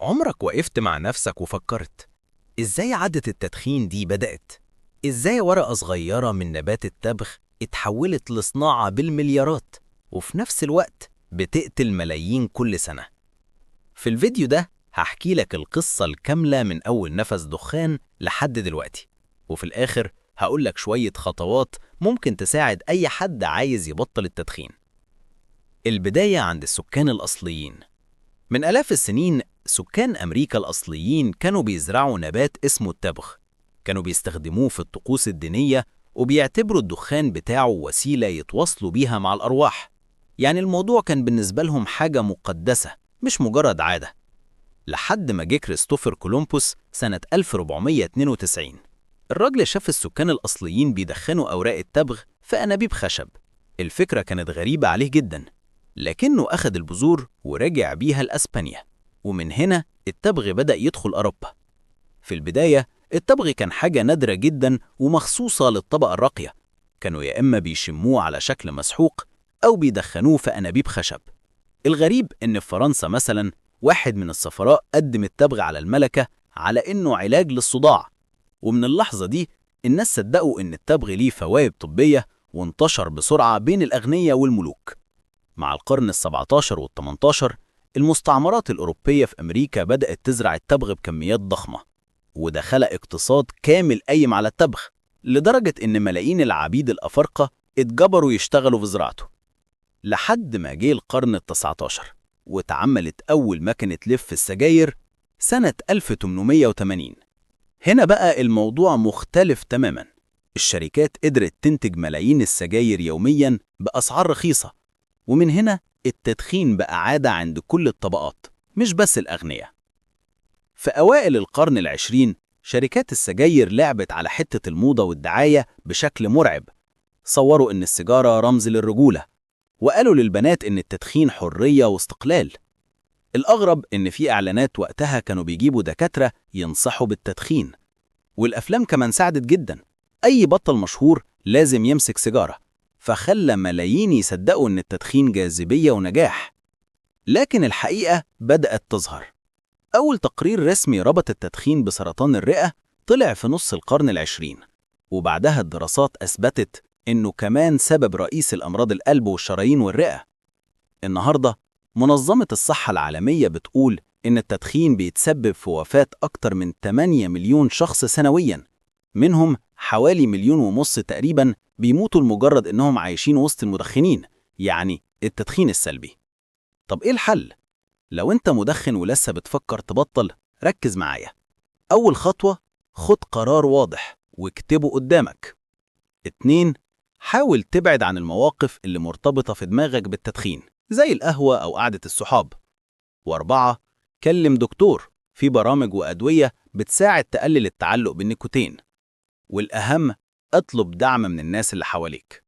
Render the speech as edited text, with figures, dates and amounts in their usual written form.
عمرك وقفت مع نفسك وفكرت إزاي عادة التدخين دي بدأت؟ إزاي ورقة صغيرة من نبات التبغ اتحولت لصناعة بالمليارات وفي نفس الوقت بتقتل ملايين كل سنة؟ في الفيديو ده هحكي لك القصة الكاملة من أول نفس دخان لحد دلوقتي، وفي الآخر هقول لك شوية خطوات ممكن تساعد أي حد عايز يبطل التدخين. البداية عند السكان الأصليين. من آلاف السنين سكان أمريكا الأصليين كانوا بيزرعوا نبات اسمه التبغ. كانوا بيستخدموه في الطقوس الدينية وبيعتبروا الدخان بتاعه وسيلة يتواصلوا بيها مع الأرواح. يعني الموضوع كان بالنسبة لهم حاجة مقدسة مش مجرد عادة. لحد ما جه كريستوفر كولومبوس سنة 1492. الراجل شاف السكان الأصليين بيدخنوا أوراق التبغ في أنابيب خشب. الفكرة كانت غريبة عليه جداً، لكنه أخذ البذور ورجع بيها لأسبانيا، ومن هنا التبغ بدأ يدخل أوروبا. في البداية التبغ كان حاجة نادرة جدا ومخصوصة للطبقة الراقية. كانوا يا إما بيشموه على شكل مسحوق أو بيدخنوه في أنابيب خشب. الغريب إن في فرنسا مثلا واحد من السفراء قدم التبغ على الملكة على إنه علاج للصداع، ومن اللحظة دي الناس صدقوا إن التبغ ليه فوائد طبية وانتشر بسرعة بين الأغنياء والملوك. مع القرن ال17 وال18 المستعمرات الأوروبية في أمريكا بدأت تزرع التبغ بكميات ضخمة، وده خلق اقتصاد كامل قايم على التبغ، لدرجة إن ملايين العبيد الأفارقة اتجبروا يشتغلوا في زراعته. لحد ما جه القرن ال19 واتعملت أول مكنة لف السجاير سنة 1880. هنا بقى الموضوع مختلف تماما. الشركات قدرت تنتج ملايين السجاير يوميا بأسعار رخيصة، ومن هنا التدخين بقى عادة عند كل الطبقات مش بس الأغنياء. في أوائل القرن العشرين شركات السجاير لعبت على حتة الموضة والدعاية بشكل مرعب. صوروا إن السيجارة رمز للرجولة، وقالوا للبنات إن التدخين حرية واستقلال. الأغرب إن في إعلانات وقتها كانوا بيجيبوا دكاترة ينصحوا بالتدخين، والأفلام كمان ساعدت جدا. أي بطل مشهور لازم يمسك سيجارة، فخلى ملايين يصدقوا إن التدخين جاذبية ونجاح. لكن الحقيقة بدأت تظهر. أول تقرير رسمي ربط التدخين بسرطان الرئة طلع في نص القرن العشرين، وبعدها الدراسات أثبتت إنه كمان سبب رئيس الأمراض القلب والشرايين والرئة. النهاردة منظمة الصحة العالمية بتقول إن التدخين بيتسبب في وفاة أكتر من 8 مليون شخص سنوياً، منهم حوالي 1.5 مليون تقريباً بيموتوا لمجرد إنهم عايشين وسط المدخنين، يعني التدخين السلبي. طب إيه الحل؟ لو أنت مدخن ولسه بتفكر تبطل، ركز معايا. أول خطوة، خد قرار واضح واكتبه قدامك. 2. حاول تبعد عن المواقف اللي مرتبطة في دماغك بالتدخين زي القهوة أو قعدة الصحاب. 4. كلم دكتور، في برامج وأدوية بتساعد تقلل التعلق بالنيكوتين. والأهم، اطلب دعم من الناس اللي حواليك.